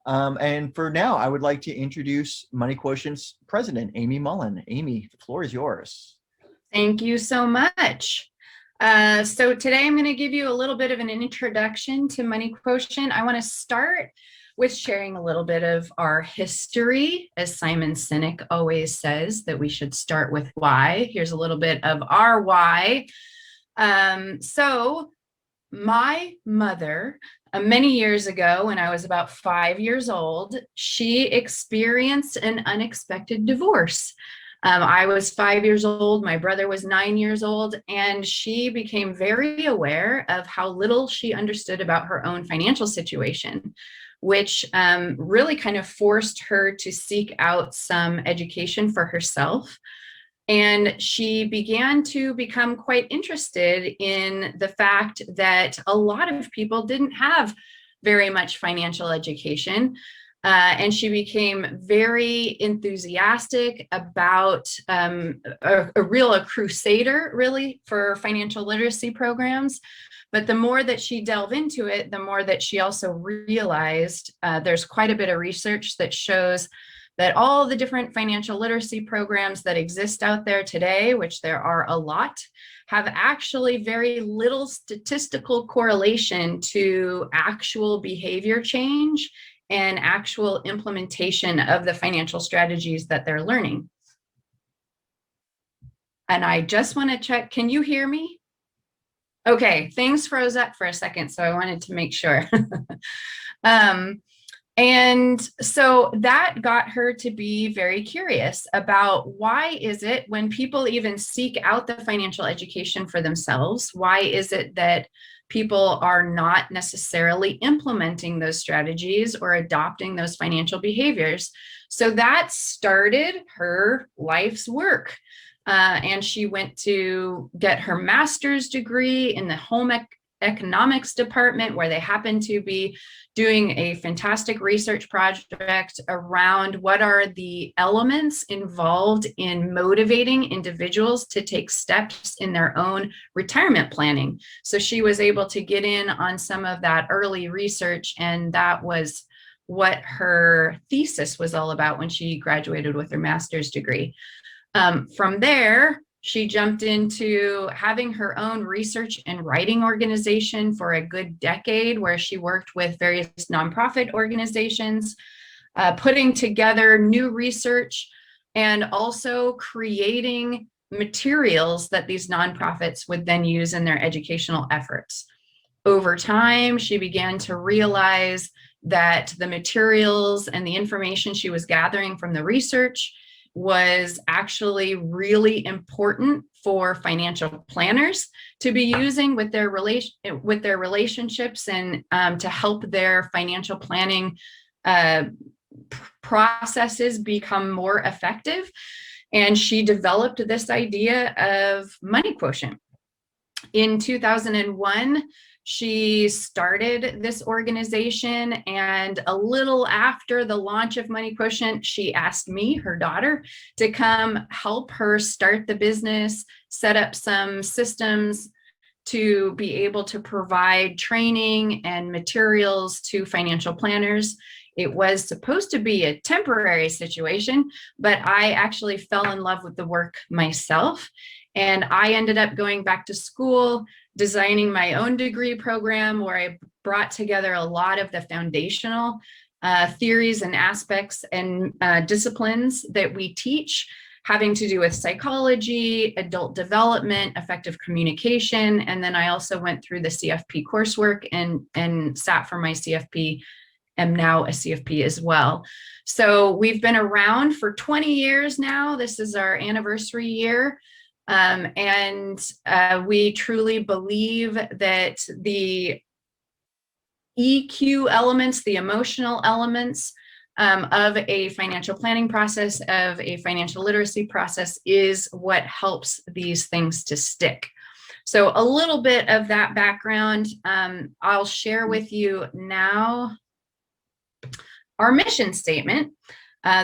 And for now, I would like to introduce Money Quotient's president, Amy Mullen. Amy, the floor is yours. Thank you so much. So today I'm going to give you a little bit of an introduction to Money Quotient. I want to start with sharing a little bit of our history. As Simon Sinek always says, that we should start with why. Here's a little bit of our why. So my mother, many years ago, when I was about 5 years old, she experienced an unexpected divorce. I was 5 years old, my brother was 9 years old, and she became very aware of how little she understood about her own financial situation, which really kind of forced her to seek out some education for herself. And she began to become quite interested in the fact that a lot of people didn't have very much financial education. And she became very enthusiastic about a crusader, really, for financial literacy programs. But the more that she delved into it, the more that she also realized there's quite a bit of research that shows that all the different financial literacy programs that exist out there today, which there are a lot, have actually very little statistical correlation to actual behavior change and actual implementation of the financial strategies that they're learning. And I just want to check, can you hear me? Okay, things froze up for a second, so I wanted to make sure. And so that got her to be very curious about why is it when people even seek out the financial education for themselves, why is it that people are not necessarily implementing those strategies or adopting those financial behaviors? So that started her life's work. And she went to get her master's degree in the home economics department, where they happened to be doing a fantastic research project around what are the elements involved in motivating individuals to take steps in their own retirement planning. So she was able to get in on some of that early research, and that was what her thesis was all about when she graduated with her master's degree. From there, she jumped into having her own research and writing organization for a good decade, where she worked with various nonprofit organizations, putting together new research and also creating materials that these nonprofits would then use in their educational efforts. Over time, she began to realize that the materials and the information she was gathering from the research was actually really important for financial planners to be using with their relationships and to help their financial planning processes become more effective. And she developed this idea of Money Quotient. In 2001, she started this organization, and a little after the launch of Money Quotient, she asked me, her daughter, to come help her start the business, set up some systems to be able to provide training and materials to financial planners. It was supposed to be a temporary situation, but I actually fell in love with the work myself. And I ended up going back to school, designing my own degree program, where I brought together a lot of the foundational theories and aspects and disciplines that we teach, having to do with psychology, adult development, effective communication. And then I also went through the CFP coursework and sat for my CFP, am now a CFP as well. So we've been around for 20 years now. This is our anniversary year. And we truly believe that the EQ elements, the emotional elements of a financial planning process, of a financial literacy process, is what helps these things to stick. So a little bit of that background, I'll share with you now our mission statement.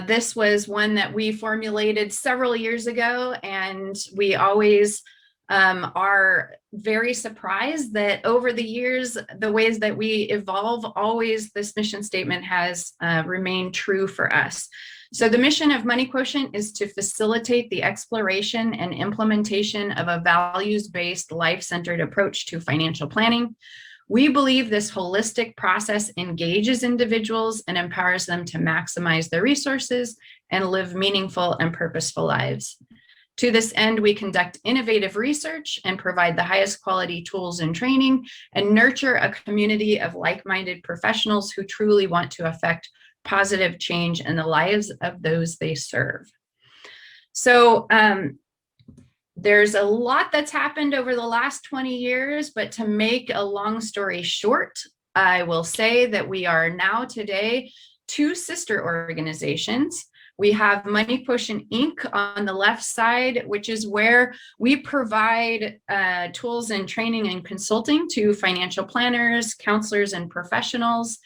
This was one that we formulated several years ago, and we always are very surprised that over the years, the ways that we evolve, always this mission statement has remained true for us. So the mission of Money Quotient is to facilitate the exploration and implementation of a values-based, life-centered approach to financial planning. We believe this holistic process engages individuals and empowers them to maximize their resources and live meaningful and purposeful lives. To this end, we conduct innovative research and provide the highest quality tools and training, and nurture a community of like-minded professionals who truly want to affect positive change in the lives of those they serve. So there's a lot that's happened over the last 20 years, but to make a long story short, I will say that we are now today 2 sister organizations. We have Money Quotient Inc. on the left side, which is where we provide tools and training and consulting to financial planners, counselors, and professionals.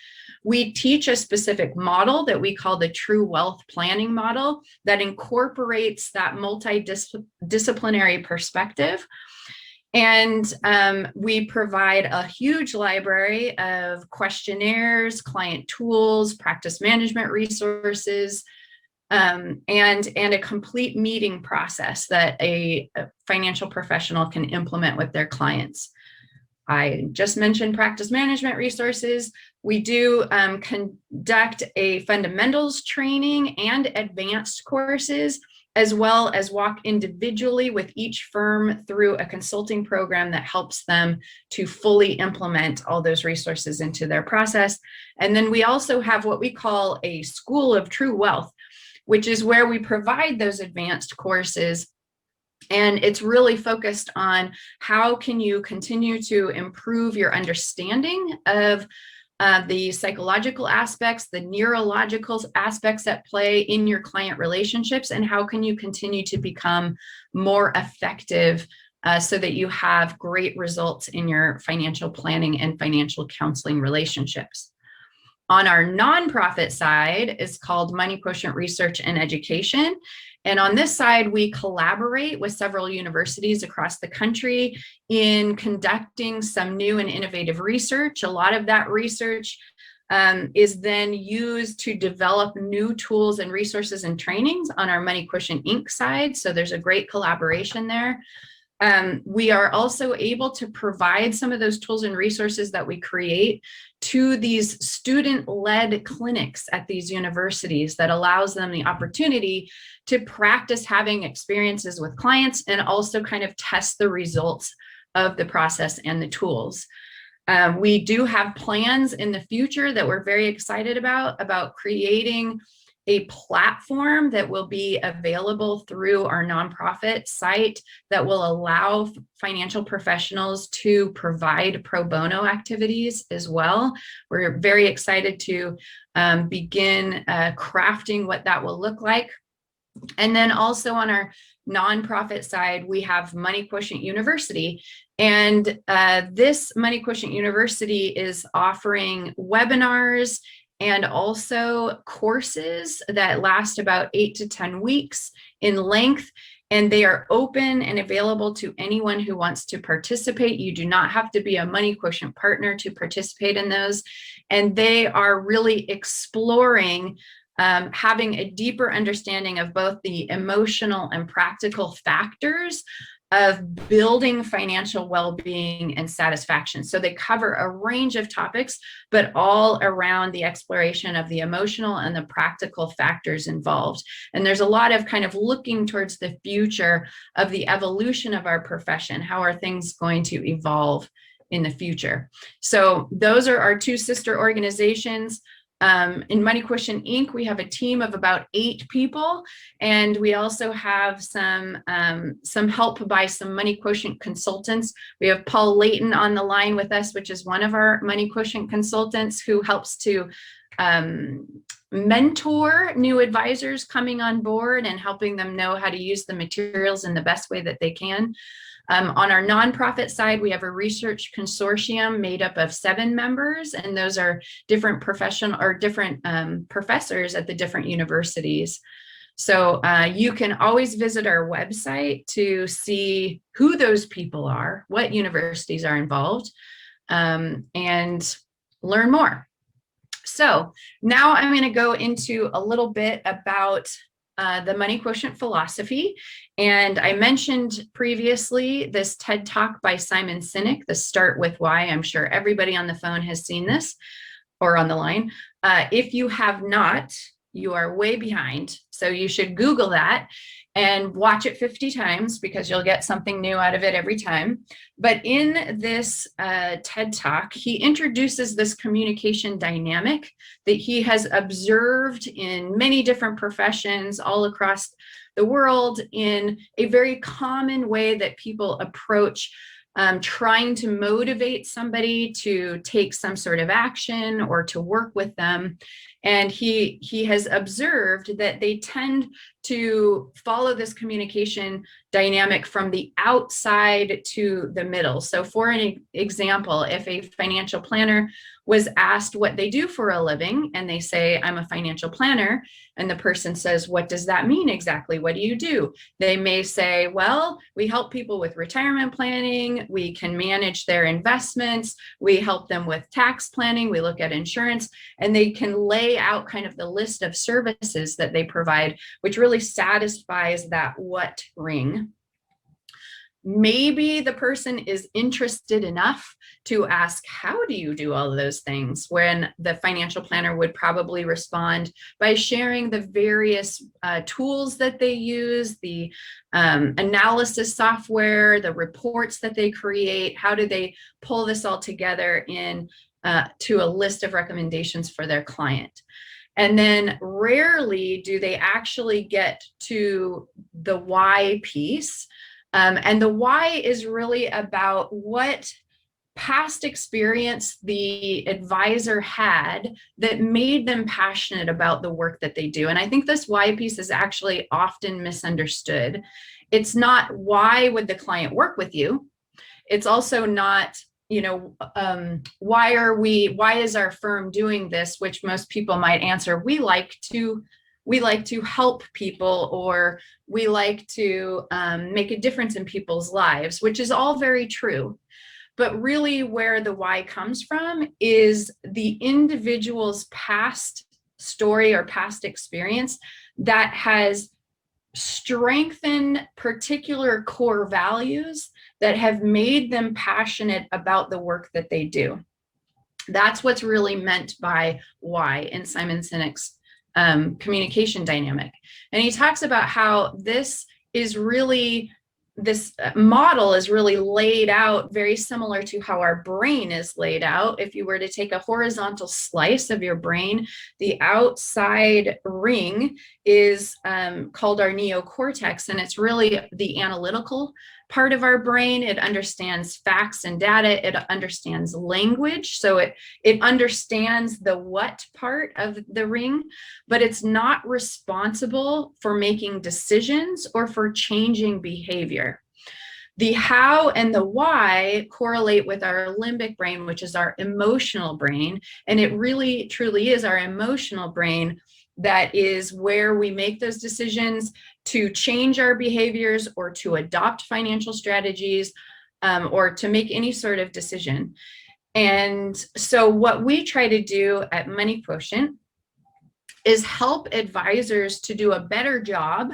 We teach a specific model that we call the True Wealth Planning model that incorporates that multidisciplinary perspective. And we provide a huge library of questionnaires, client tools, practice management resources, and a complete meeting process that a financial professional can implement with their clients. I just mentioned practice management resources. We do conduct a fundamentals training and advanced courses, as well as walk individually with each firm through a consulting program that helps them to fully implement all those resources into their process. And then we also have what we call a School of True Wealth, which is where we provide those advanced courses. And it's really focused on how can you continue to improve your understanding of the psychological aspects, the neurological aspects at play in your client relationships, and how can you continue to become more effective so that you have great results in your financial planning and financial counseling relationships. On our nonprofit side is called Money Quotient Research and Education. And on this side, we collaborate with several universities across the country in conducting some new and innovative research. A lot of that research is then used to develop new tools and resources and trainings on our Money Quotient Inc. side. So there's a great collaboration there. We are also able to provide some of those tools and resources that we create to these student-led clinics at these universities that allows them the opportunity to practice having experiences with clients and also kind of test the results of the process and the tools. We do have plans in the future that we're very excited about creating a platform that will be available through our nonprofit site that will allow financial professionals to provide pro bono activities as well. We're very excited to begin crafting what that will look like. And then also on our nonprofit side, we have Money Quotient University. And this Money Quotient University is offering webinars and also courses that last about 8 to 10 weeks in length. And they are open and available to anyone who wants to participate. You do not have to be a Money Quotient partner to participate in those. And they are really exploring having a deeper understanding of both the emotional and practical factors of building financial well-being and satisfaction. So they cover a range of topics, but all around the exploration of the emotional and the practical factors involved. And there's a lot of kind of looking towards the future of the evolution of our profession. How are things going to evolve in the future? So those are our 2 sister organizations. In Money Quotient Inc., we have a team of about 8 people, and we also have some help by some Money Quotient consultants. We have Paul Layton on the line with us, which is one of our Money Quotient consultants who helps to mentor new advisors coming on board and helping them know how to use the materials in the best way that they can. On our nonprofit side, we have a research consortium made up of 7 members, and those are different professional or different professors at the different universities. So you can always visit our website to see who those people are, what universities are involved, and learn more. So now I'm going to go into a little bit about the Money Quotient philosophy. And I mentioned previously this TED Talk by Simon Sinek, the Start With Why. I'm sure everybody on the phone has seen this or on the line. If you have not, you are way behind. So you should Google that and watch it 50 times because you'll get something new out of it every time. But in this TED Talk, he introduces this communication dynamic that he has observed in many different professions all across the world in a very common way that people approach trying to motivate somebody to take some sort of action or to work with them. And he has observed that they tend to follow this communication dynamic from the outside to the middle. So for an example, if a financial planner was asked what they do for a living and they say, I'm a financial planner, and the person says, what does that mean exactly? What do you do? They may say, well, we help people with retirement planning. We can manage their investments. We help them with tax planning. We look at insurance, and they can lay out kind of the list of services that they provide, which really satisfies that what ring. Maybe the person is interested enough to ask, how do you do all of those things? When the financial planner would probably respond by sharing the various tools that they use, the analysis software, the reports that they create, how do they pull this all together in to a list of recommendations for their client. And then rarely do they actually get to the why piece. And the why is really about what past experience the advisor had that made them passionate about the work that they do. And I think this why piece is actually often misunderstood. It's not why would the client work with you? It's also not, why is our firm doing this? Which most people might answer, we like to help people, or we like to make a difference in people's lives, which is all very true. But really where the why comes from is the individual's past story or past experience that has strengthened particular core values that have made them passionate about the work that they do. That's what's really meant by why in Simon Sinek's communication dynamic. And he talks about how this model is really laid out very similar to how our brain is laid out. If you were to take a horizontal slice of your brain, the outside ring is called our neocortex, and it's really the analytical part of our brain. It understands facts and data. It understands language. So it understands the what part of the ring, but it's not responsible for making decisions or for changing behavior. The how and the why correlate with our limbic brain, which is our emotional brain. And it really, truly is our emotional brain that is where we make those decisions to change our behaviors or to adopt financial strategies or to make any sort of decision. And so what we try to do at Money Quotient is help advisors to do a better job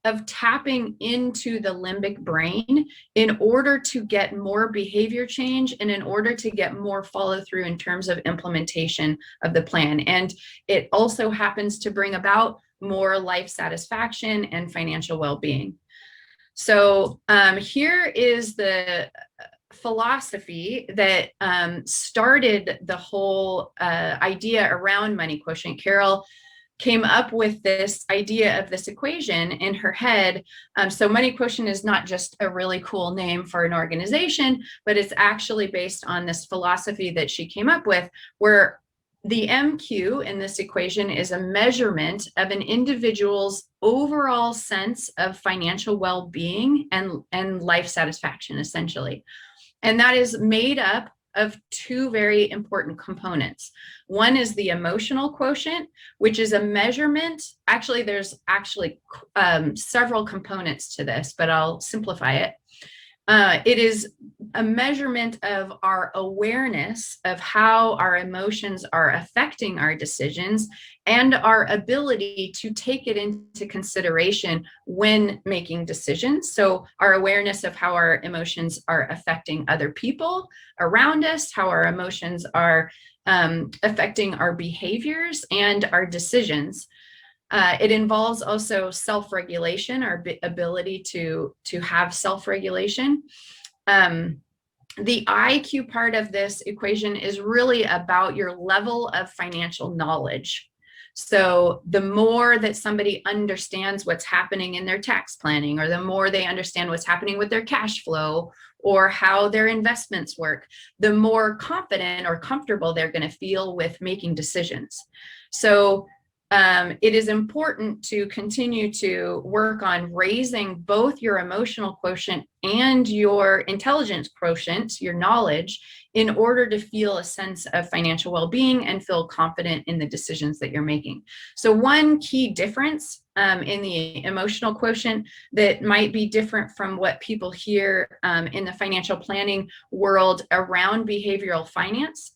of tapping into the limbic brain in order to get more behavior change and in order to get more follow through in terms of implementation of the plan. And it also happens to bring about more life satisfaction and financial well-being. So here is the philosophy that started the whole idea around Money Quotient. Carol came up with this idea of this equation in her head. So Money Quotient is not just a really cool name for an organization, but it's actually based on this philosophy that she came up with, where the MQ in this equation is a measurement of an individual's overall sense of financial well-being and life satisfaction, essentially. And that is made up of two very important components. One is the emotional quotient, which is a measurement. Actually, there's several components to this, but I'll simplify it. It is a measurement of our awareness of how our emotions are affecting our decisions and our ability to take it into consideration when making decisions. So our awareness of how our emotions are affecting other people around us, how our emotions are affecting our behaviors and our decisions. It involves also self-regulation, our ability to have self-regulation. The IQ part of this equation is really about your level of financial knowledge. So the more that somebody understands what's happening in their tax planning, or the more they understand what's happening with their cash flow or how their investments work, the more confident or comfortable they're going to feel with making decisions. So it is important to continue to work on raising both your emotional quotient and your intelligence quotient, your knowledge, in order to feel a sense of financial well-being and feel confident in the decisions that you're making. So one key difference in the emotional quotient that might be different from what people hear in the financial planning world around behavioral finance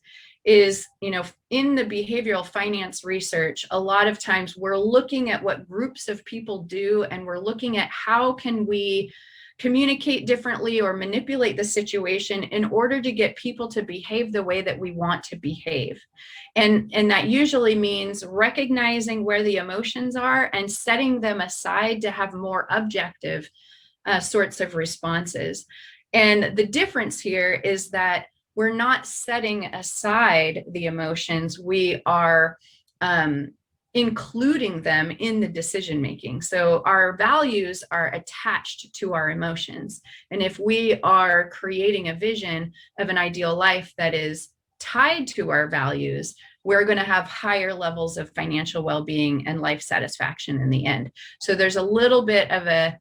is, in the behavioral finance research, a lot of times we're looking at what groups of people do, and we're looking at how can we communicate differently or manipulate the situation in order to get people to behave the way that we want to behave. And that usually means recognizing where the emotions are and setting them aside to have more objective sorts of responses. And the difference here is that we're not setting aside the emotions, we are including them in the decision making. So our values are attached to our emotions. And if we are creating a vision of an ideal life that is tied to our values, we're going to have higher levels of financial well-being and life satisfaction in the end. So there's a little bit of a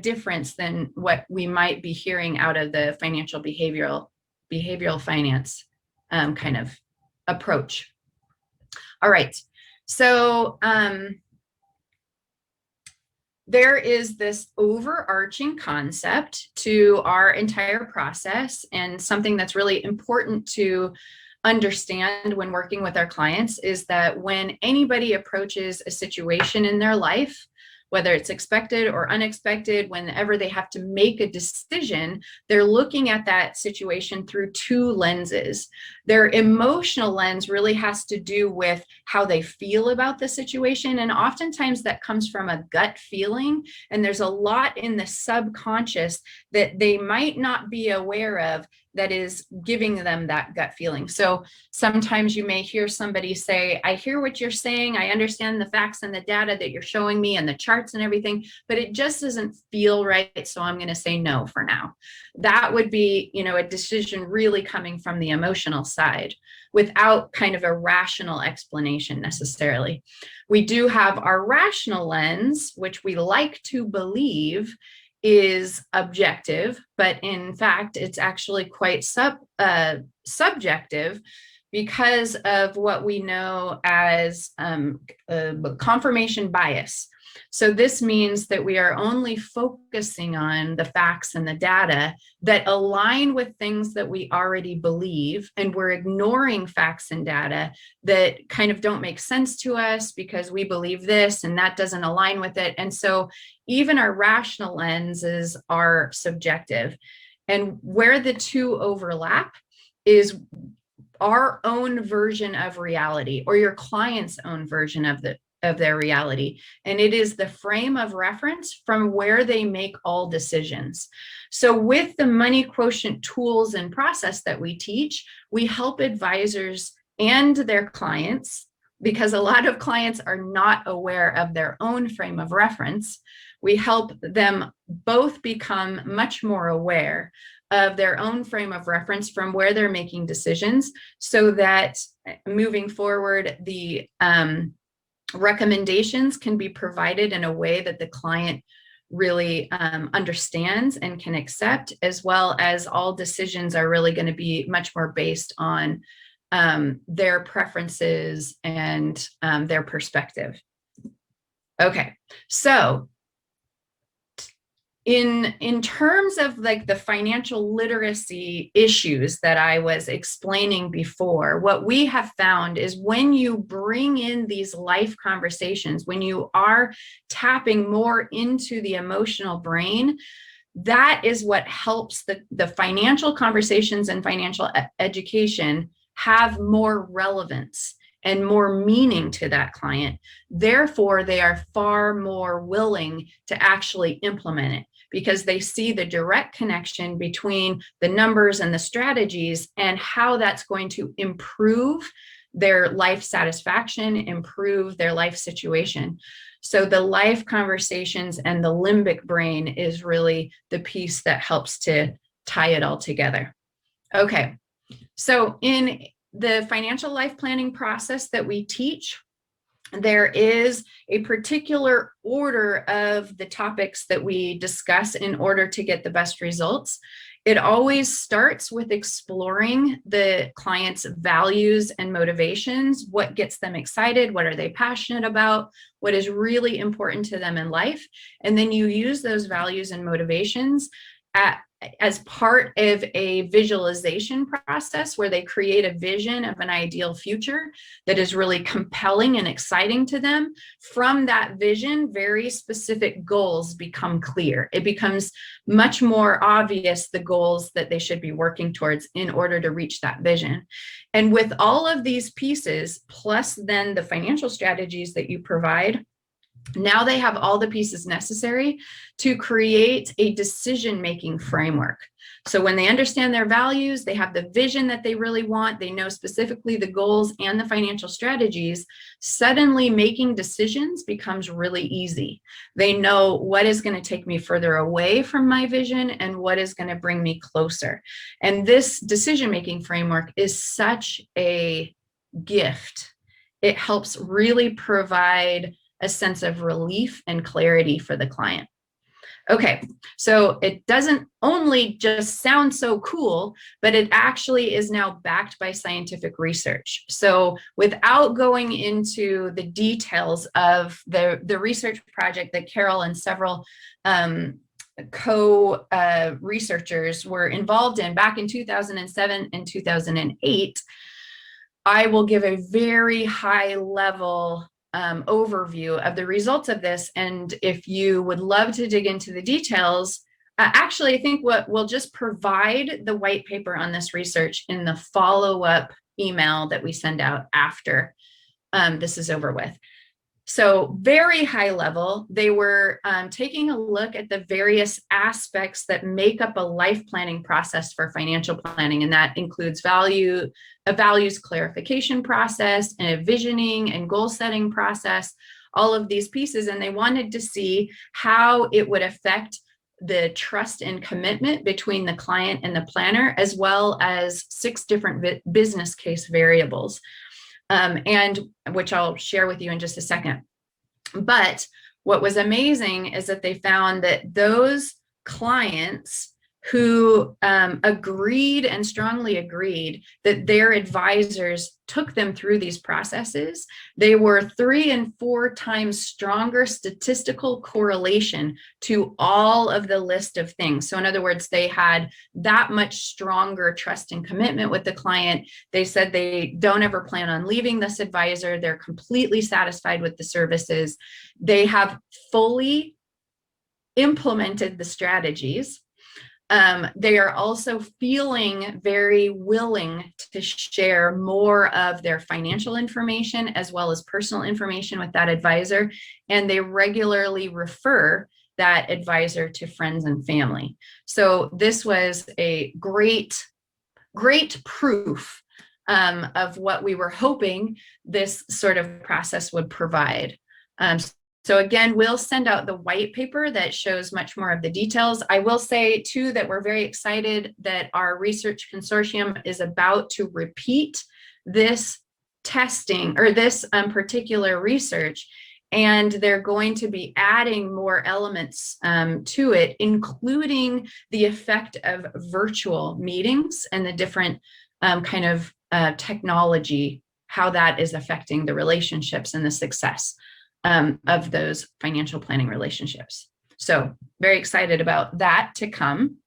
difference than what we might be hearing out of the financial behavioral finance kind of approach. All right, so there is this overarching concept to our entire process, and something that's really important to understand when working with our clients is that when anybody approaches a situation in their life, whether it's expected or unexpected, whenever they have to make a decision, they're looking at that situation through two lenses. Their emotional lens really has to do with how they feel about the situation. And oftentimes that comes from a gut feeling. And there's a lot in the subconscious that they might not be aware of that is giving them that gut feeling. So sometimes you may hear somebody say, I hear what you're saying, I understand the facts and the data that you're showing me and the charts and everything, but it just doesn't feel right, so I'm going to say no for now. That would be, a decision really coming from the emotional side without kind of a rational explanation necessarily. We do have our rational lens, which we like to believe is objective, but in fact, it's actually quite subjective because of what we know as confirmation bias. So this means that we are only focusing on the facts and the data that align with things that we already believe, and we're ignoring facts and data that kind of don't make sense to us because we believe this and that doesn't align with it. And so even our rational lenses are subjective. And where the two overlap is our own version of reality, or your client's own version of their reality. And it is the frame of reference from where they make all decisions. So with the money quotient tools and process that we teach, we help advisors and their clients, because a lot of clients are not aware of their own frame of reference. We help them both become much more aware of their own frame of reference from where they're making decisions, so that moving forward, the recommendations can be provided in a way that the client really understands and can accept, as well as all decisions are really going to be much more based on their preferences and their perspective. Okay, so in terms of like the financial literacy issues that I was explaining before, what we have found is when you bring in these life conversations, when you are tapping more into the emotional brain, that is what helps the financial conversations and financial education have more relevance and more meaning to that client. Therefore, they are far more willing to actually implement it, because they see the direct connection between the numbers and the strategies and how that's going to improve their life satisfaction, improve their life situation. So the life conversations and the limbic brain is really the piece that helps to tie it all together. Okay, so in the financial life planning process that we teach, there is a particular order of the topics that we discuss in order to get the best results. It always starts with exploring the client's values and motivations. What gets them excited? What are they passionate about? What is really important to them in life? And then you use those values and motivations as part of a visualization process where they create a vision of an ideal future that is really compelling and exciting to them. From that vision, very specific goals become clear. It becomes much more obvious the goals that they should be working towards in order to reach that vision. And with all of these pieces, plus then the financial strategies that you provide, now they have all the pieces necessary to create a decision-making framework. So when they understand their values, they have the vision that they really want, they know specifically the goals and the financial strategies, suddenly making decisions becomes really easy. They know what is going to take me further away from my vision and what is going to bring me closer. And this decision-making framework is such a gift. It helps really provide a sense of relief and clarity for the client. Okay, so it doesn't only just sound so cool, but it actually is now backed by scientific research. So without going into the details of the research project that Carol and several co-researchers were involved in back in 2007 and 2008, I will give a very high level overview of the results of this. And if you would love to dig into the details, actually, I think what we'll just provide the white paper on this research in the follow-up email that we send out after this is over with. So very high level, they were taking a look at the various aspects that make up a life planning process for financial planning. And that includes a values clarification process, and a visioning and goal setting process, all of these pieces. And they wanted to see how it would affect the trust and commitment between the client and the planner, as well as 6 different business case variables. And which I'll share with you in just a second. But what was amazing is that they found that those clients who agreed and strongly agreed that their advisors took them through these processes, they were 3 and 4 times stronger statistical correlation to all of the list of things. So in other words, they had that much stronger trust and commitment with the client. They said they don't ever plan on leaving this advisor. They're completely satisfied with the services. They have fully implemented the strategies. They are also feeling very willing to share more of their financial information as well as personal information with that advisor. And they regularly refer that advisor to friends and family. So this was a great proof of what we were hoping this sort of process would provide. So again, we'll send out the white paper that shows much more of the details. I will say too that we're very excited that our research consortium is about to repeat this testing or this particular research And they're going to be adding more elements to it, including the effect of virtual meetings and the different kind of technology, how that is affecting the relationships and the success of those financial planning relationships. So very excited about that to come.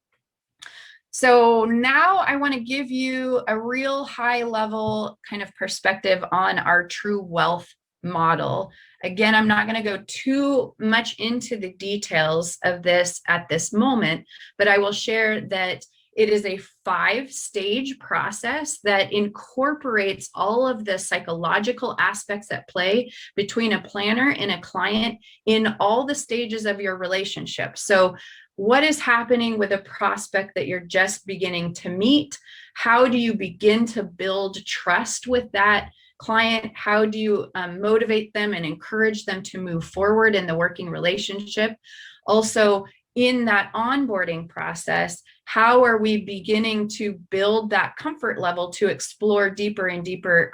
So now I want to give you a real high level kind of perspective on our true wealth model. Again, I'm not going to go too much into the details of this at this moment, but I will share that it is a 5-stage process that incorporates all of the psychological aspects at play between a planner and a client in all the stages of your relationship. So what is happening with a prospect that you're just beginning to meet? How do you begin to build trust with that client? How do you motivate them and encourage them to move forward in the working relationship? Also, in that onboarding process, how are we beginning to build that comfort level to explore deeper and deeper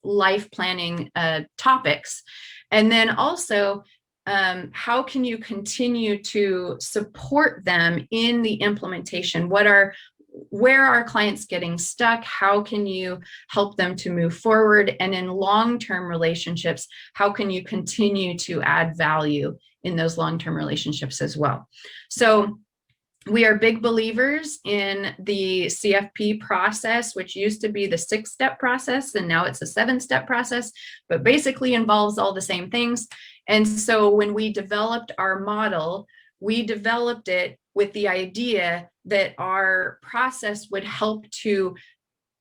life planning topics? And then also, how can you continue to support them in the implementation? Where are clients getting stuck? How can you help them to move forward? And in long-term relationships, how can you continue to add value in those long-term relationships as well? So we are big believers in the CFP process, which used to be the 6-step process, and now it's a 7-step process, but basically involves all the same things. And so when we developed our model, we developed it with the idea that our process would help to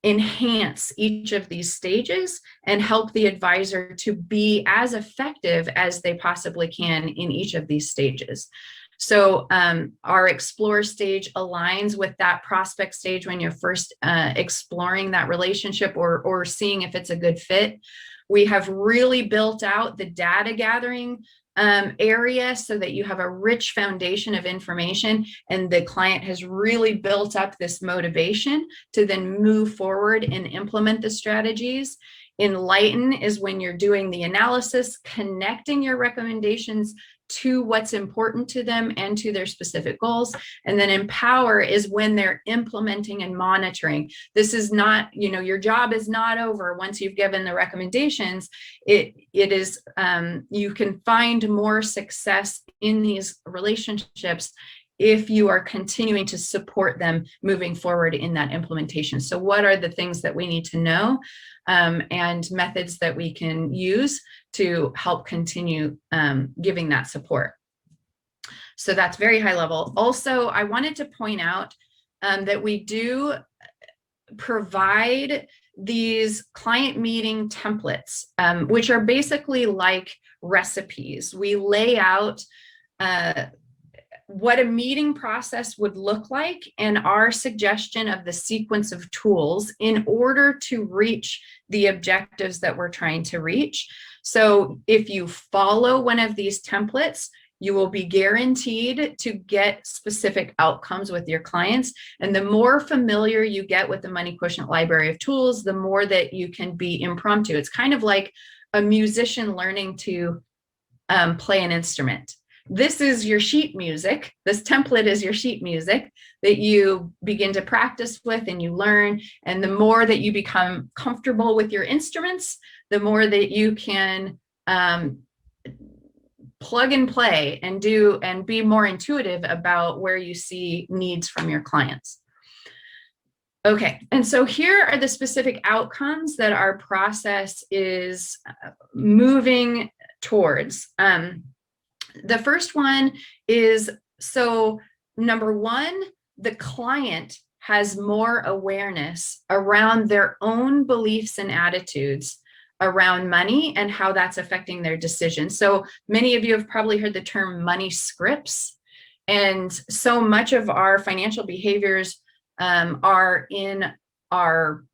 enhance each of these stages and help the advisor to be as effective as they possibly can in each of these stages. So our explore stage aligns with that prospect stage when you're first exploring that relationship or seeing if it's a good fit. We have really built out the data gathering area so that you have a rich foundation of information, and the client has really built up this motivation to then move forward and implement the strategies. Enlighten is when you're doing the analysis, connecting your recommendations to what's important to them and to their specific goals. And then empower is when they're implementing and monitoring. This is not, your job is not over once you've given the recommendations. It is, you can find more success in these relationships if you are continuing to support them moving forward in that implementation. So what are the things that we need to know and methods that we can use to help continue giving that support? So that's very high level. Also, I wanted to point out that we do provide these client meeting templates, which are basically like recipes. We lay out what a meeting process would look like and our suggestion of the sequence of tools in order to reach the objectives that we're trying to reach. So if you follow one of these templates, you will be guaranteed to get specific outcomes with your clients. And the more familiar you get with the Money Quotient library of tools, the more that you can be impromptu. It's kind of like a musician learning to play an instrument. This is your sheet music. This template is your sheet music that you begin to practice with and you learn. And the more that you become comfortable with your instruments, the more that you can plug and play and do and be more intuitive about where you see needs from your clients. Okay, and so here are the specific outcomes that our process is moving towards. The first one is, so number one, the client has more awareness around their own beliefs and attitudes around money and how that's affecting their decisions. So many of you have probably heard the term money scripts. And so much of our financial behaviors are in our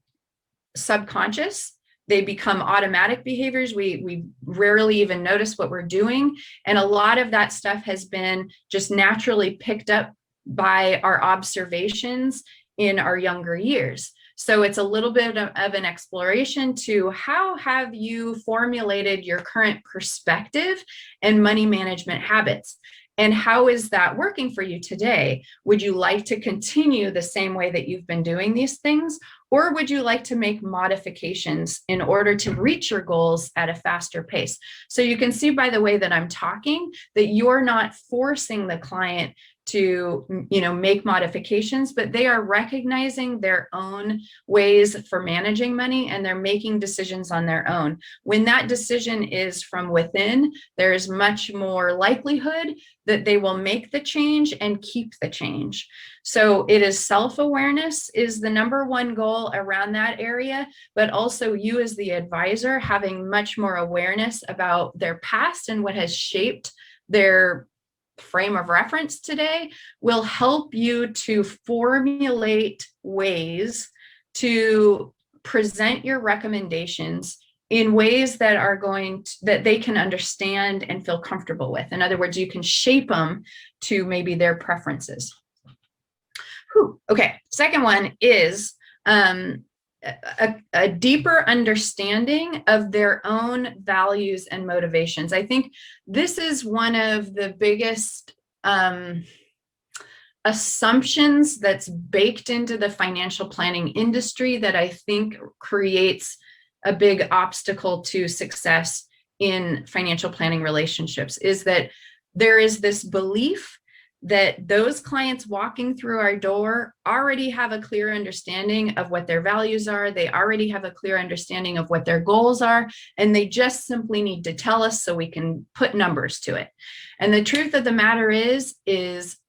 subconscious. They become automatic behaviors. We rarely even notice what we're doing. And a lot of that stuff has been just naturally picked up by our observations in our younger years. So it's a little bit of an exploration to how have you formulated your current perspective and money management habits? And how is that working for you today? Would you like to continue the same way that you've been doing these things? Or would you like to make modifications in order to reach your goals at a faster pace? So you can see by the way that I'm talking that you're not forcing the client to, make modifications, but they are recognizing their own ways for managing money and they're making decisions on their own. When that decision is from within, there's much more likelihood that they will make the change and keep the change. So it is self-awareness is the number one goal around that area, but also you as the advisor having much more awareness about their past and what has shaped their frame of reference today will help you to formulate ways to present your recommendations in ways that are that they can understand and feel comfortable with. In other words, you can shape them to maybe their preferences. Okay, second one is a deeper understanding of their own values and motivations. I think this is one of the biggest assumptions that's baked into the financial planning industry that I think creates a big obstacle to success in financial planning relationships, is that there is this belief that those clients walking through our door already have a clear understanding of what their values are. They already have a clear understanding of what their goals are, and they just simply need to tell us so we can put numbers to it. And the truth of the matter is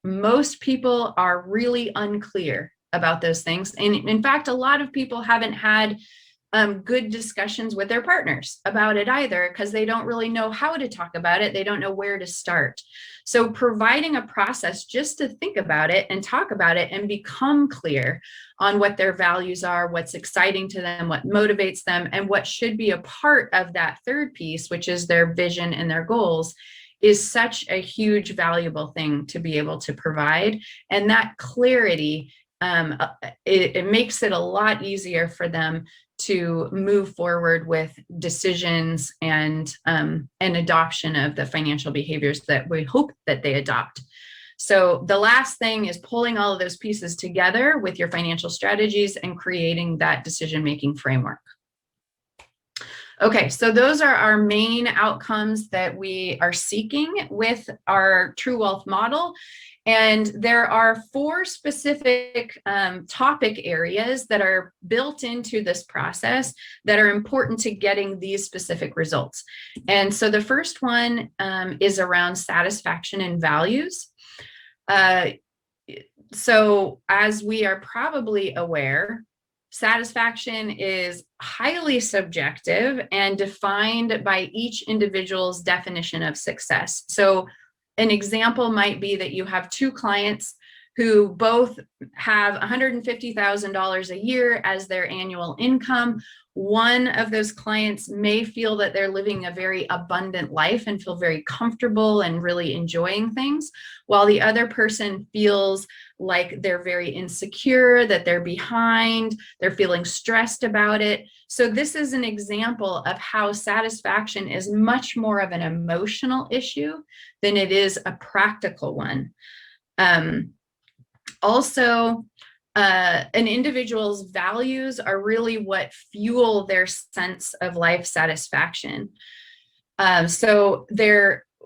most people are really unclear about those things. And in fact, a lot of people haven't had good discussions with their partners about it either, because they don't really know how to talk about it. They don't know where to start. So providing a process just to think about it and talk about it and become clear on what their values are, what's exciting to them, what motivates them, and what should be a part of that third piece, which is their vision and their goals, is such a huge, valuable thing to be able to provide. And that clarity, it makes it a lot easier for them to move forward with decisions and adoption of the financial behaviors that we hope that they adopt. So the last thing is pulling all of those pieces together with your financial strategies and creating that decision-making framework. Okay, so those are our main outcomes that we are seeking with our True Wealth model. And there are 4 specific topic areas that are built into this process that are important to getting these specific results. And so the first one is around satisfaction and values. So as we are probably aware, satisfaction is highly subjective and defined by each individual's definition of success. So an example might be that you have 2 clients who both have $150,000 a year as their annual income. One of those clients may feel that they're living a very abundant life and feel very comfortable and really enjoying things, while the other person feels like they're very insecure, that they're behind, they're feeling stressed about it. So this is an example of how satisfaction is much more of an emotional issue than it is a practical one. Also, an individual's values are really what fuel their sense of life satisfaction. So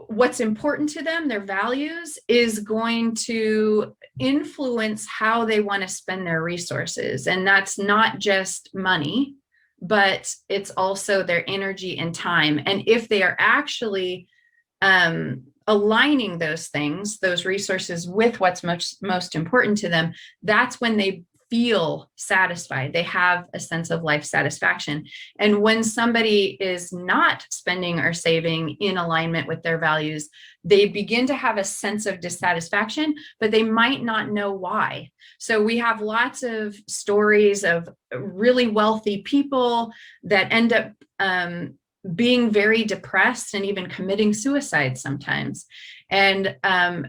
what's important to them, their values, is going to influence how they want to spend their resources. And that's not just money, but it's also their energy and time. And if they are actually aligning those things, those resources, with what's most important to them, that's when they feel satisfied. They have a sense of life satisfaction. And when somebody is not spending or saving in alignment with their values, they begin to have a sense of dissatisfaction, but they might not know why. So we have lots of stories of really wealthy people that end up being very depressed and even committing suicide sometimes. And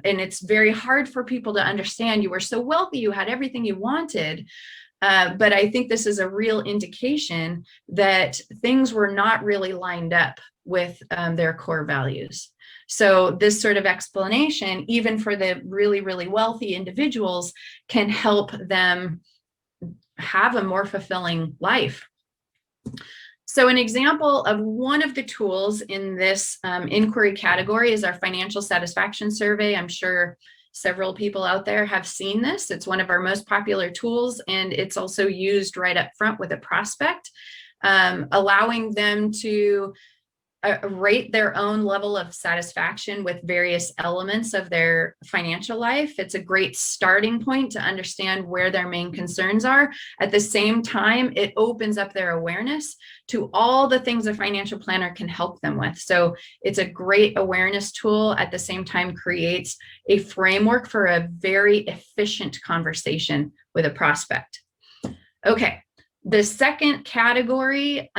it's very hard for people to understand. You were so wealthy, you had everything you wanted, But I think this is a real indication that things were not really lined up with their core values. So this sort of explanation, even for the really, really wealthy individuals, can help them have a more fulfilling life. So an example of one of the tools in this inquiry category is our financial satisfaction survey. I'm sure several people out there have seen this. It's one of our most popular tools, and it's also used right up front with a prospect, allowing them to rate their own level of satisfaction with various elements of their financial life. It's a great starting point to understand where their main concerns are. At the same time, it opens up their awareness to all the things a financial planner can help them with. So it's a great awareness tool, at the same time creates a framework for a very efficient conversation with a prospect. Okay. The second category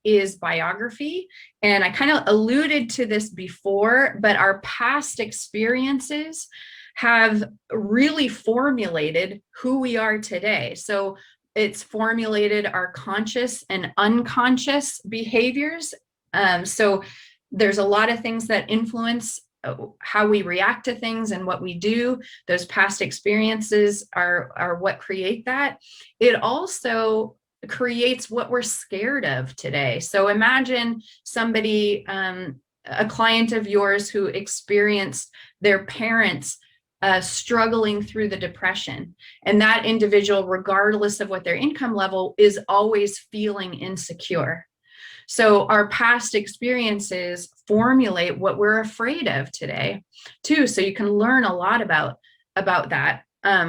is biography. And I kind of alluded to this before, but our past experiences have really formulated who we are today. So it's formulated our conscious and unconscious behaviors. So there's a lot of things that influence how we react to things and what we do. Those past experiences are what create that. It also creates what we're scared of today. So imagine somebody, a client of yours who experienced their parents struggling through the depression. And that individual, regardless of what their income level, is always feeling insecure. So our past experiences formulate what we're afraid of today, too. So you can learn a lot about that.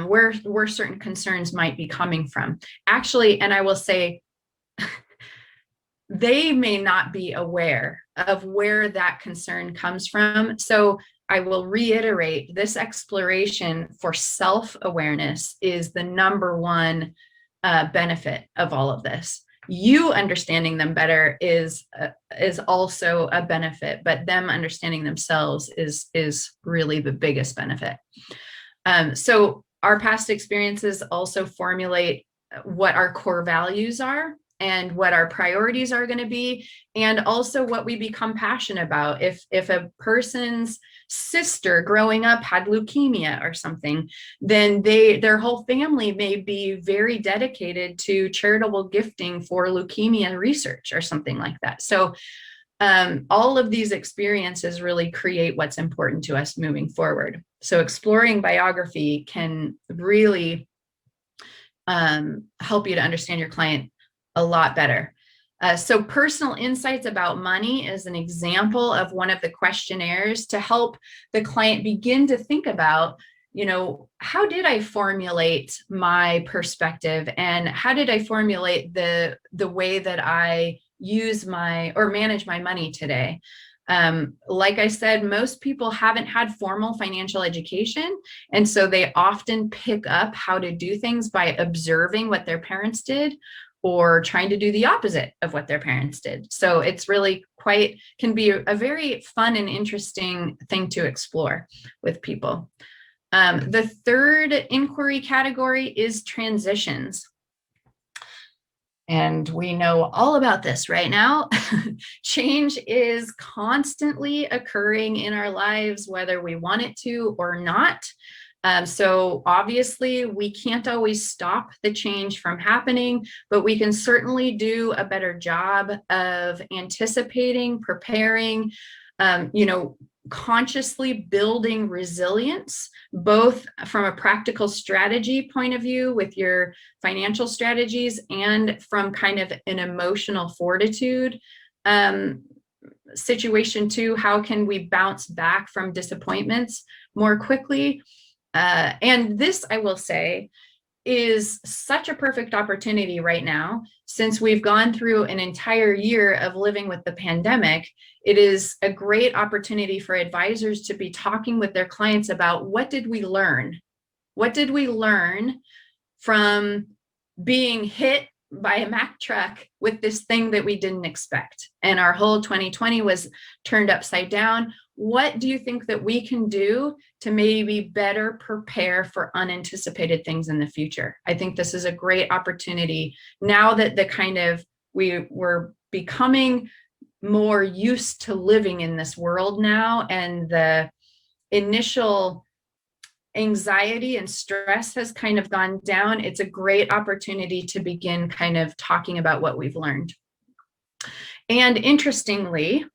Where certain concerns might be coming from. Actually, and I will say, they may not be aware of where that concern comes from. So I will reiterate, this exploration for self-awareness is the number one benefit of all of this. You understanding them better is also a benefit, but them understanding themselves is really the biggest benefit. So our past experiences also formulate what our core values are and what our priorities are going to be, and also what we become passionate about. If a person's sister growing up had leukemia or something, then their whole family may be very dedicated to charitable gifting for leukemia research or something like that. So all of these experiences really create what's important to us moving forward. So exploring biography can really help you to understand your client a lot better. So personal insights about money is an example of one of the questionnaires to help the client begin to think about, how did I formulate my perspective, and how did I formulate the way that I use or manage my money today? Like I said, most people haven't had formal financial education, and so they often pick up how to do things by observing what their parents did or trying to do the opposite of what their parents did. So it's really can be a very fun and interesting thing to explore with people. The third inquiry category is transitions. And we know all about this right now. Change is constantly occurring in our lives, whether we want it to or not. So obviously, we can't always stop the change from happening, but we can certainly do a better job of anticipating, preparing, consciously building resilience, both from a practical strategy point of view with your financial strategies and from kind of an emotional fortitude situation too. How can we bounce back from disappointments more quickly? And this, I will say, is such a perfect opportunity right now, since we've gone through an entire year of living with the pandemic. It is a great opportunity for advisors to be talking with their clients about, what did we learn? What did we learn from being hit by a Mack truck with this thing that we didn't expect? And our whole 2020 was turned upside down. what do you think that we can do to maybe better prepare for unanticipated things in the future? I think this is a great opportunity now that we're becoming more used to living in this world now, and the initial anxiety and stress has kind of gone down. It's a great opportunity to begin kind of talking about what we've learned. And interestingly,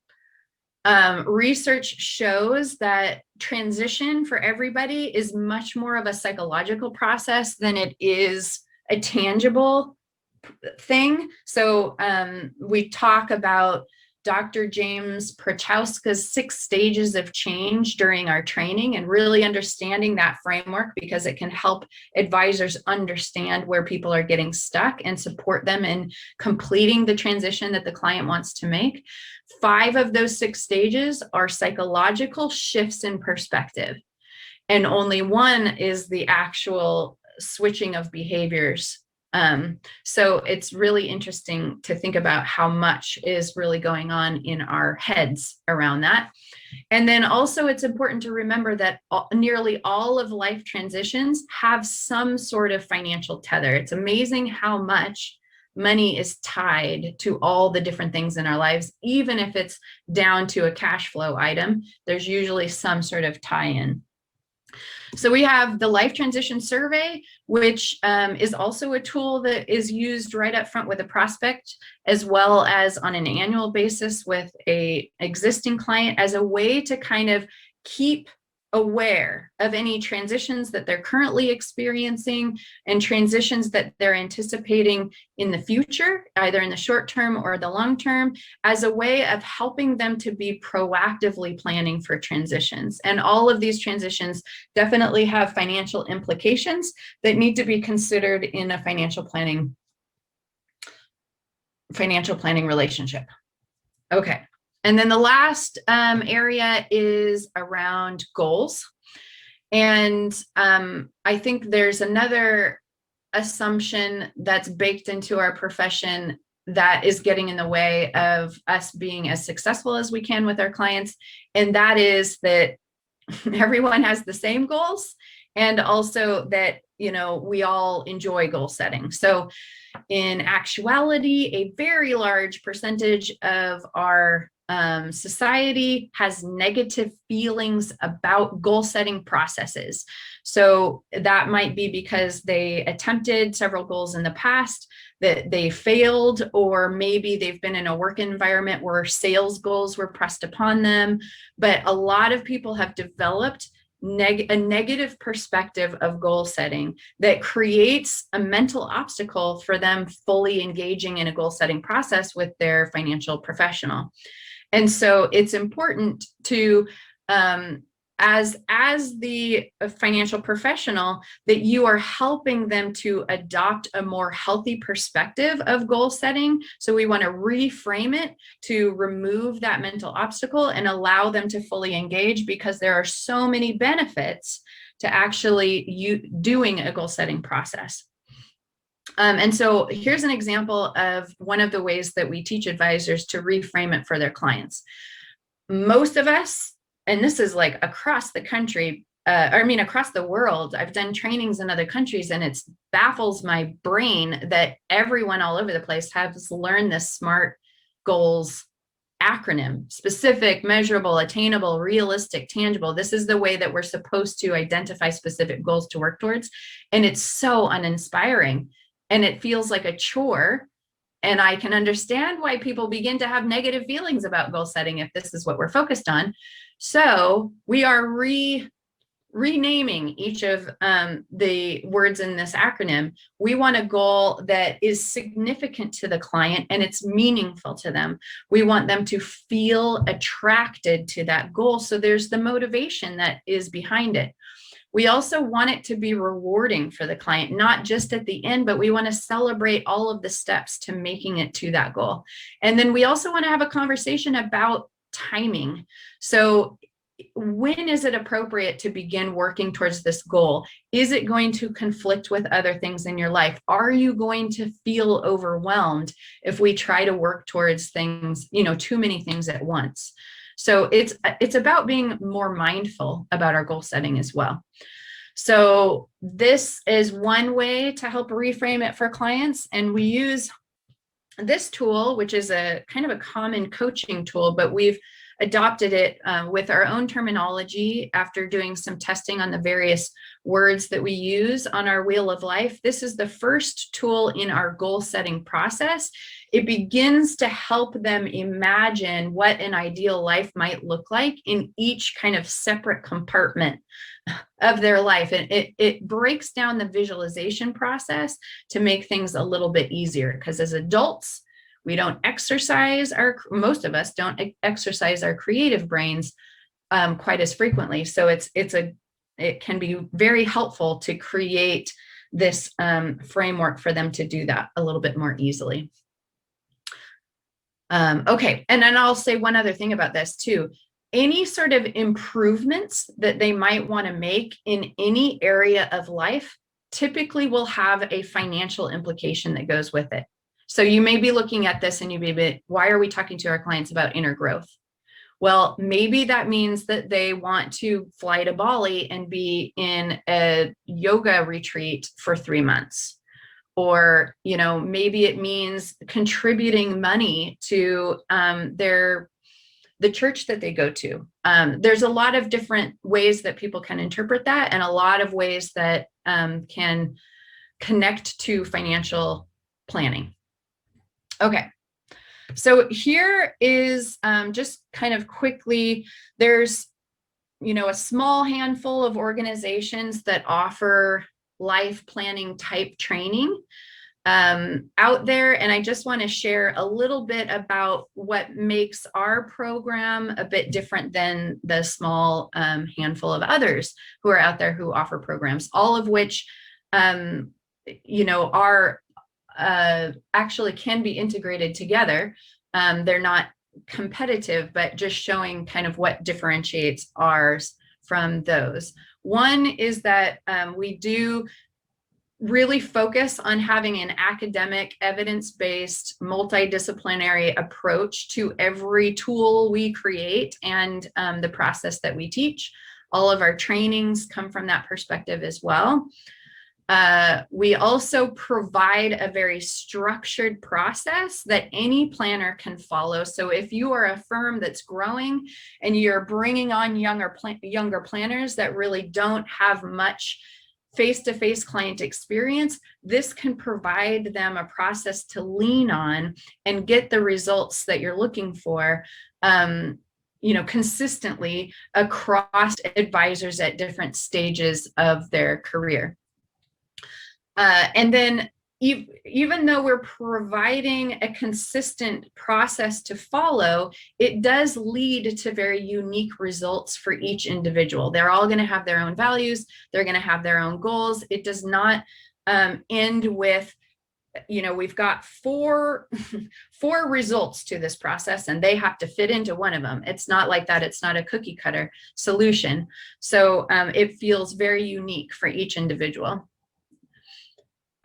research shows that transition for everybody is much more of a psychological process than it is a tangible thing. So we talk about Dr. James Prochaska's 6 stages of change during our training, and really understanding that framework, because it can help advisors understand where people are getting stuck and support them in completing the transition that the client wants to make. 5 of those 6 stages are psychological shifts in perspective, and only 1 is the actual switching of behaviors. So it's really interesting to think about how much is really going on in our heads around that. And then also it's important to remember that nearly all of life transitions have some sort of financial tether. It's amazing how much money is tied to all the different things in our lives. Even if it's down to a cash flow item, there's usually some sort of tie-in. So we have the Life Transition Survey, which is also a tool that is used right up front with a prospect, as well as on an annual basis with a existing client, as a way to kind of keep aware of any transitions that they're currently experiencing and transitions that they're anticipating in the future, either in the short term or the long term, as a way of helping them to be proactively planning for transitions. And all of these transitions definitely have financial implications that need to be considered in a financial planning relationship. Okay. And then the last area is around goals. And I think there's another assumption that's baked into our profession that is getting in the way of us being as successful as we can with our clients. And that is that everyone has the same goals, and also that, you know, we all enjoy goal setting. So in actuality, a very large percentage of our society has negative feelings about goal setting processes. So that might be because they attempted several goals in the past that they failed, or maybe they've been in a work environment where sales goals were pressed upon them. But a lot of people have developed a negative perspective of goal setting that creates a mental obstacle for them fully engaging in a goal setting process with their financial professional. And so it's important to, as the financial professional, that you are helping them to adopt a more healthy perspective of goal setting. So we want to reframe it to remove that mental obstacle and allow them to fully engage, because there are so many benefits to actually doing a goal setting process. And so here's an example of one of the ways that we teach advisors to reframe it for their clients. Most of us, and this is like across the country, across the world, I've done trainings in other countries, and it baffles my brain that everyone all over the place has learned this SMART goals acronym: specific, measurable, attainable, realistic, tangible. This is the way that we're supposed to identify specific goals to work towards. And it's so uninspiring. And it feels like a chore. And I can understand why people begin to have negative feelings about goal setting if this is what we're focused on. So we are renaming each of the words in this acronym. We want a goal that is significant to the client and it's meaningful to them. We want them to feel attracted to that goal. So there's the motivation that is behind it. We also want it to be rewarding for the client, not just at the end, but we want to celebrate all of the steps to making it to that goal. And then we also want to have a conversation about timing. So when is it appropriate to begin working towards this goal? Is it going to conflict with other things in your life? Are you going to feel overwhelmed if we try to work towards things, too many things at once? So it's about being more mindful about our goal setting as well. So this is one way to help reframe it for clients. And we use this tool, which is a kind of a common coaching tool, but we've adopted it with our own terminology after doing some testing on the various words that we use on our wheel of life. This is the first tool in our goal setting process. It begins to help them imagine what an ideal life might look like in each kind of separate compartment of their life. And it breaks down the visualization process to make things a little bit easier, because as adults, we don't exercise most of us don't exercise our creative brains quite as frequently. So it can be very helpful to create this framework for them to do that a little bit more easily. Okay, and then I'll say one other thing about this too. Any sort of improvements that they might want to make in any area of life typically will have a financial implication that goes with it. So you may be looking at this and you may be, why are we talking to our clients about inner growth? Well, maybe that means that they want to fly to Bali and be in a yoga retreat for 3 months. Or, maybe it means contributing money to the church that they go to. There's a lot of different ways that people can interpret that, and a lot of ways that can connect to financial planning. Okay, so here is just kind of quickly, there's, a small handful of organizations that offer life planning type training out there. And I just want to share a little bit about what makes our program a bit different than the small handful of others who are out there who offer programs, all of which, are actually can be integrated together. They're not competitive, but just showing kind of what differentiates ours from those. One is that we do really focus on having an academic, evidence-based, multidisciplinary approach to every tool we create and the process that we teach. All of our trainings come from that perspective as well. We also provide a very structured process that any planner can follow. So if you are a firm that's growing and you're bringing on younger planners that really don't have much face-to-face client experience, this can provide them a process to lean on and get the results that you're looking for, consistently across advisors at different stages of their career. And then even though we're providing a consistent process to follow, it does lead to very unique results for each individual. They're all going to have their own values. They're going to have their own goals. It does not end with, we've got four results to this process and they have to fit into one of them. It's not like that. It's not a cookie cutter solution. So it feels very unique for each individual.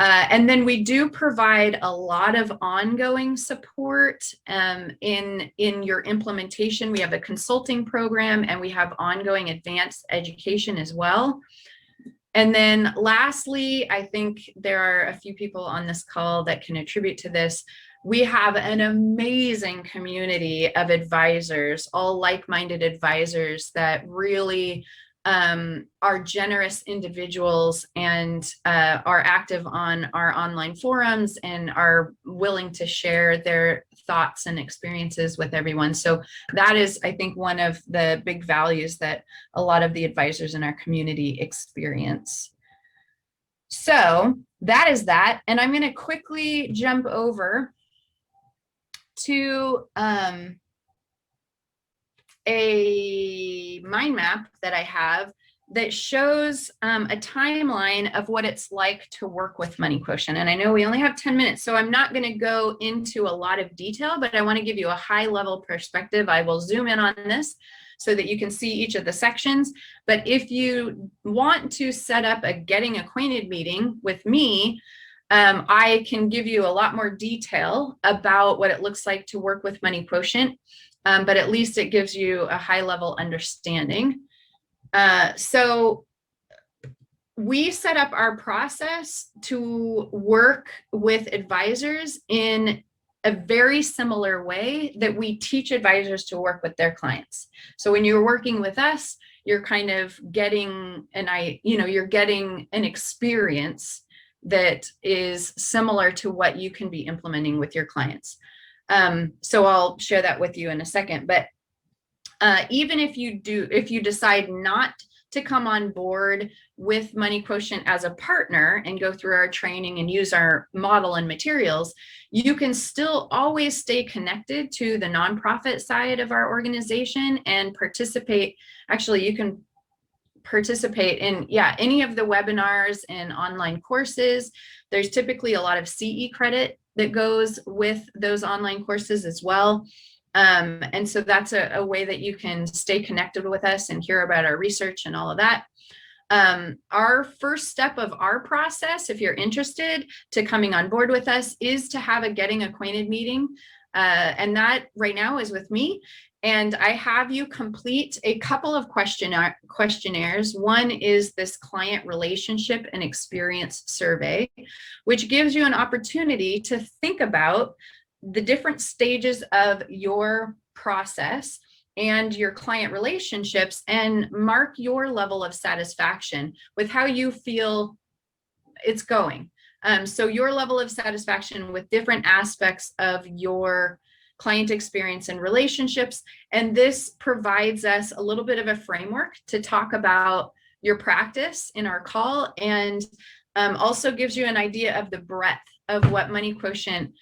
And then we do provide a lot of ongoing support in your implementation. We have a consulting program and we have ongoing advanced education as well. And then lastly, I think there are a few people on this call that can attribute to this. We have an amazing community of advisors, all like-minded advisors that really are generous individuals and are active on our online forums and are willing to share their thoughts and experiences with everyone. So that is, I think, one of the big values that a lot of the advisors in our community experience. So that is that. And I'm going to quickly jump over to a mind map that I have that shows a timeline of what it's like to work with Money Quotient. And I know we only have 10 minutes, so I'm not going to go into a lot of detail, but I want to give you a high level perspective. I will zoom in on this so that you can see each of the sections. But if you want to set up a getting acquainted meeting with me, I can give you a lot more detail about what it looks like to work with Money Quotient, but at least it gives you a high level understanding. So we set up our process to work with advisors in a very similar way that we teach advisors to work with their clients. So when you're working with us, you're kind of getting you're getting an experience that is similar to what you can be implementing with your clients. So I'll share that with you in a second. But even if you decide not to come on board with Money Quotient as a partner and go through our training and use our model and materials, you can still always stay connected to the nonprofit side of our organization and participate. Actually, you can participate in any of the webinars and online courses. There's typically a lot of CE credit that goes with those online courses as well. And so that's a way that you can stay connected with us and hear about our research and all of that. Our first step of our process, if you're interested to coming on board with us, is to have a getting acquainted meeting. And that right now is with me. And I have you complete a couple of questionnaires. One is this client relationship and experience survey, which gives you an opportunity to think about the different stages of your process and your client relationships and mark your level of satisfaction with how you feel it's going. So your level of satisfaction with different aspects of your client experience and relationships. And this provides us a little bit of a framework to talk about your practice in our call, and also gives you an idea of the breadth of what Money Quotient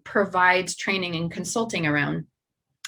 provides training and consulting around.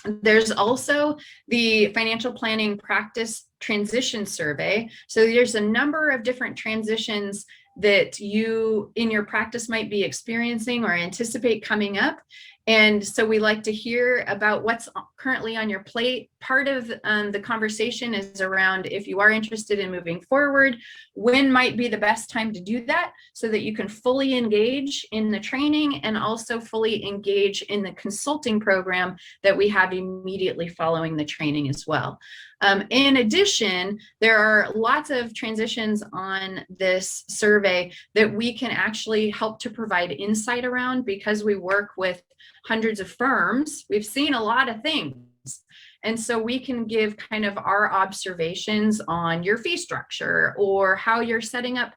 There's also the financial planning practice transition survey. So there's a number of different transitions that you in your practice might be experiencing or anticipate coming up. And so we like to hear about what's currently on your plate. Part of the conversation is around, if you are interested in moving forward, when might be the best time to do that so that you can fully engage in the training and also fully engage in the consulting program that we have immediately following the training as well. In addition, there are lots of transitions on this survey that we can actually help to provide insight around, because we work with hundreds of firms. We've seen a lot of things. And so we can give kind of our observations on your fee structure, or how you're setting up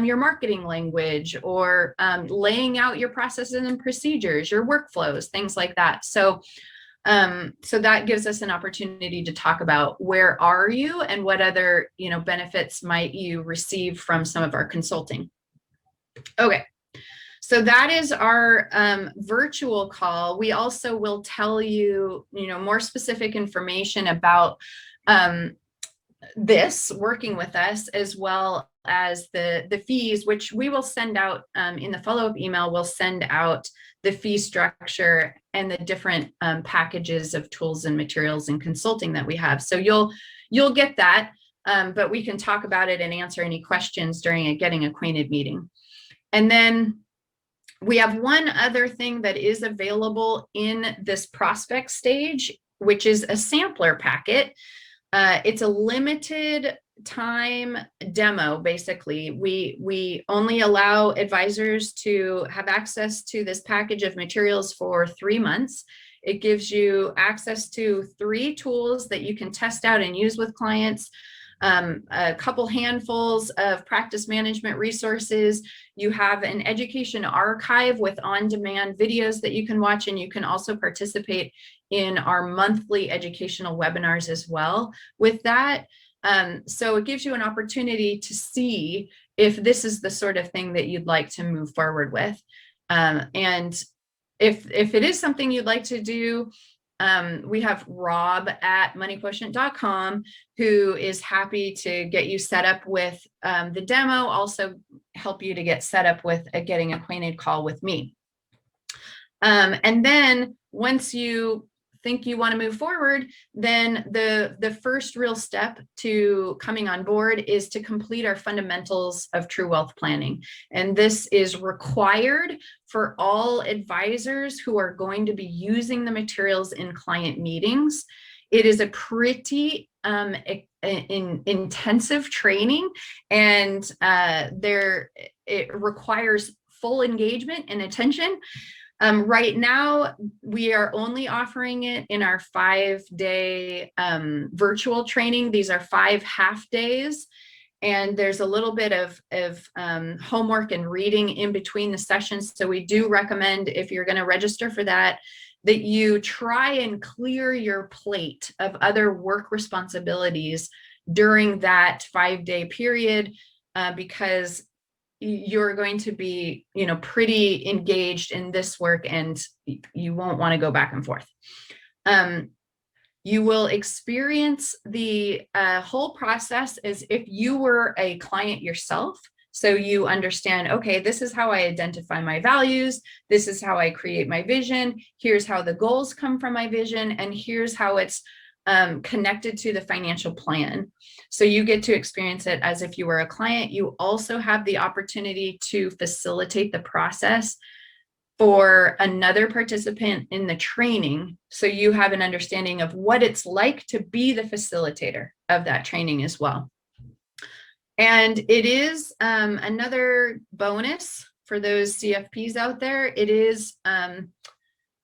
your marketing language, or laying out your processes and procedures, your workflows, things like that. So that gives us an opportunity to talk about where are you and what other benefits might you receive from some of our consulting. Okay. So that is our virtual call. We also will tell you, more specific information about this working with us, as well as the fees, which we will send out in the follow-up email. We'll send out the fee structure and the different packages of tools and materials and consulting that we have. So you'll get that, but we can talk about it and answer any questions during a getting acquainted meeting. And then we have one other thing that is available in this prospect stage, which is a sampler packet. It's a limited time demo. Basically, we only allow advisors to have access to this package of materials for 3 months. It gives you access to 3 tools that you can test out and use with clients. A couple handfuls of practice management resources. You have an education archive with on-demand videos that you can watch, and you can also participate in our monthly educational webinars as well with that. So it gives you an opportunity to see if this is the sort of thing that you'd like to move forward with. And if it is something you'd like to do, we have Rob at moneyquotient.com, who is happy to get you set up with the demo, also help you to get set up with a getting acquainted call with me. And then once you think you want to move forward, then the first real step to coming on board is to complete our fundamentals of true wealth planning. And this is required for all advisors who are going to be using the materials in client meetings. It is a pretty intensive training, and it requires full engagement and attention. Right now, we are only offering it in our 5-day virtual training. These are 5 half days, and there's a little bit of homework and reading in between the sessions. So we do recommend, if you're going to register for that, that you try and clear your plate of other work responsibilities during that 5-day period, because you're going to be, pretty engaged in this work, and you won't want to go back and forth. You will experience the whole process as if you were a client yourself. So you understand, okay, this is how I identify my values. This is how I create my vision. Here's how the goals come from my vision. And here's how it's connected to the financial plan. So you get to experience it as if you were a client. You also have the opportunity to facilitate the process for another participant in the training. So you have an understanding of what it's like to be the facilitator of that training as well. And it is another bonus for those CFPs out there. It is,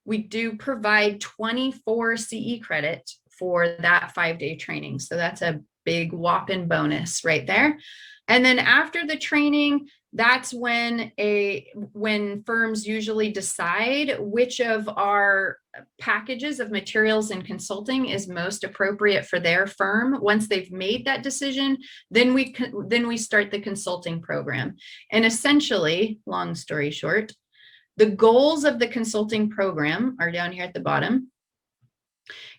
we do provide 24 CE credit for that 5-day training. So that's a big whopping bonus right there. And then after the training, that's when firms usually decide which of our packages of materials and consulting is most appropriate for their firm. Once they've made that decision, then we start the consulting program. And essentially, long story short, the goals of the consulting program are down here at the bottom,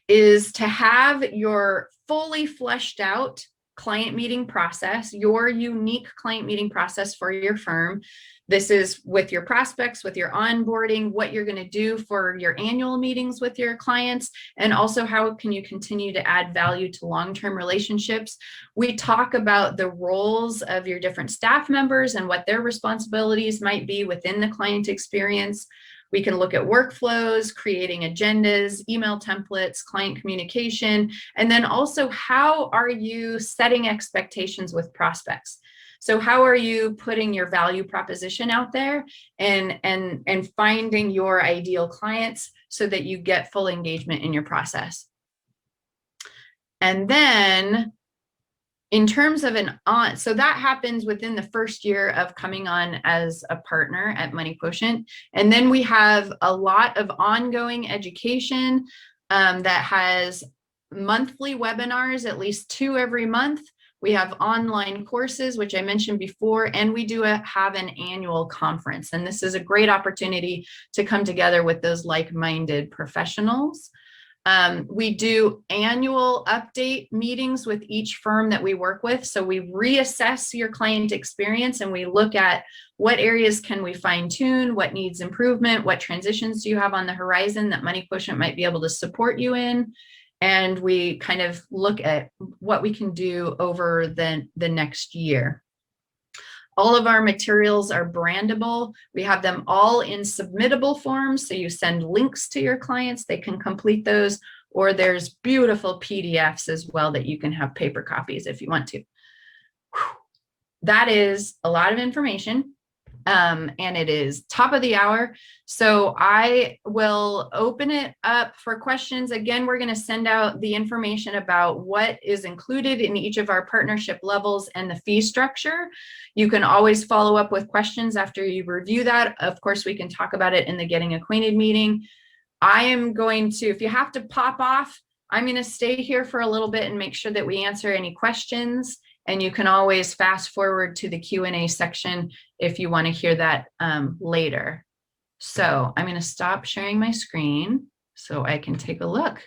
is to have your fully fleshed out client meeting process, your unique client meeting process for your firm. This is with your prospects, with your onboarding, what you're going to do for your annual meetings with your clients, and also how can you continue to add value to long-term relationships. We talk about the roles of your different staff members and what their responsibilities might be within the client experience. We can look at workflows, creating agendas, email templates, client communication, and then also how are you setting expectations with prospects? So how are you putting your value proposition out there and finding your ideal clients so that you get full engagement in your process? And then in terms of so that happens within the first year of coming on as a partner at Money Quotient. And then we have a lot of ongoing education that has monthly webinars, at least 2 every month. We have online courses, which I mentioned before, and we do have an annual conference. And this is a great opportunity to come together with those like-minded professionals. We do annual update meetings with each firm that we work with. So we reassess your client experience and we look at what areas can we fine tune, what needs improvement, what transitions do you have on the horizon that Money Quotient might be able to support you in. And we kind of look at what we can do over the next year. All of our materials are brandable. We have them all in submittable forms. So you send links to your clients, they can complete those, or there's beautiful PDFs as well that you can have paper copies if you want to. That is a lot of information. And it is top of the hour. So I will open it up for questions. Again, we're going to send out the information about what is included in each of our partnership levels and the fee structure. You can always follow up with questions after you review that. Of course, we can talk about it in the Getting Acquainted meeting. I am going to, if you have to pop off, I'm going to stay here for a little bit and make sure that we answer any questions. And you can always fast forward to the Q&A section if you want to hear that later. So I'm going to stop sharing my screen so I can take a look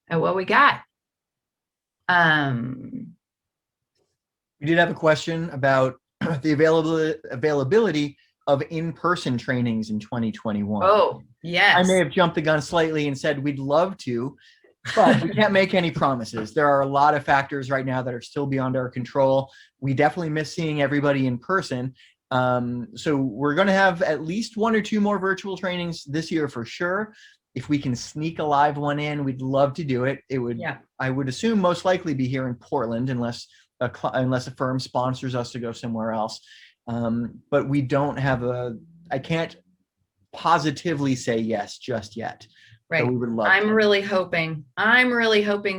at what we got. We did have a question about the availability of in-person trainings in 2021. Oh, yes. I may have jumped the gun slightly and said we'd love to, but we can't make any promises. There are a lot of factors right now that are still beyond our control. We definitely miss seeing everybody in person. So we're going to have at least 1 or 2 more virtual trainings this year for sure. If we can sneak a live one in, we'd love to do it. It would, I would assume, most likely be here in Portland, unless a firm sponsors us to go somewhere else. But we don't have I can't positively say yes just yet. Right. So we would love I'm really hoping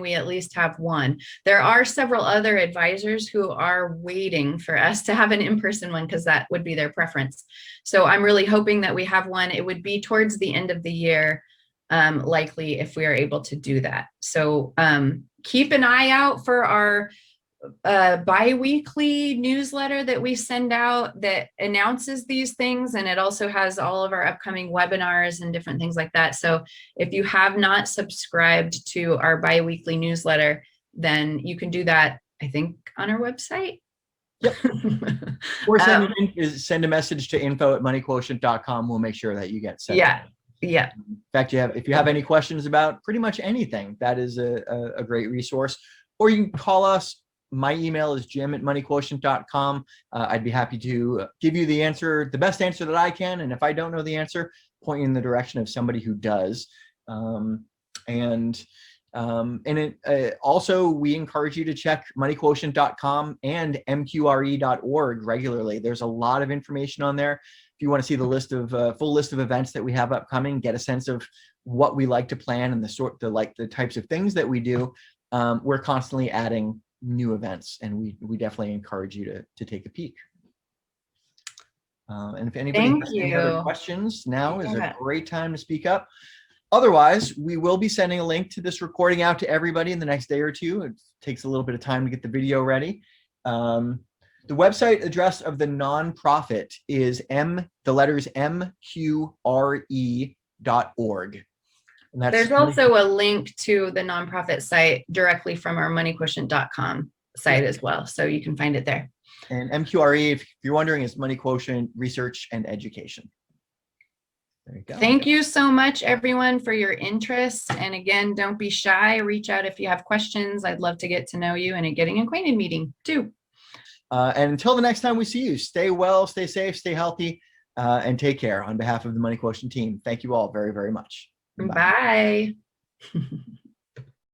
we at least have one. There are several other advisors who are waiting for us to have an in-person one because that would be their preference. So I'm really hoping that we have one. It would be towards the end of the year, likely, if we are able to do that. So keep an eye out for our bi-weekly newsletter that we send out that announces these things, and it also has all of our upcoming webinars and different things like that. So if you have not subscribed to our bi-weekly newsletter, then you can do that, I think, on our website. Yep. Or send a message to info@moneyquotient.com. We'll make sure that you get sent. Yeah. In fact, if you have any questions about pretty much anything, that is a great resource. Or you can call us. My email is jim@moneyquotient.com. I'd be happy to give you the best answer that I can. And if I don't know the answer, point you in the direction of somebody who does. Also, we encourage you to check moneyquotient.com and mqre.org regularly. There's a lot of information on there. If you want to see the full list of events that we have upcoming, get a sense of what we like to plan and the types of things that we do. We're constantly adding new events, and we definitely encourage you to take a peek. And if anybody has any other questions, now is a great time to speak up. Otherwise, we will be sending a link to this recording out to everybody in the next day or two. It takes a little bit of time to get the video ready. The website address of the nonprofit is mqre.org. There's also a link to the nonprofit site directly from our moneyquotient.com site as well. So you can find it there. And MQRE, if you're wondering, is Money Quotient Research and Education. There you go. Thank you so much, everyone, for your interest. And again, don't be shy. Reach out if you have questions. I'd love to get to know you and a getting acquainted meeting too. And until the next time we see you, stay well, stay safe, stay healthy, and take care. On behalf of the Money Quotient team, thank you all very, very much. Bye. Bye.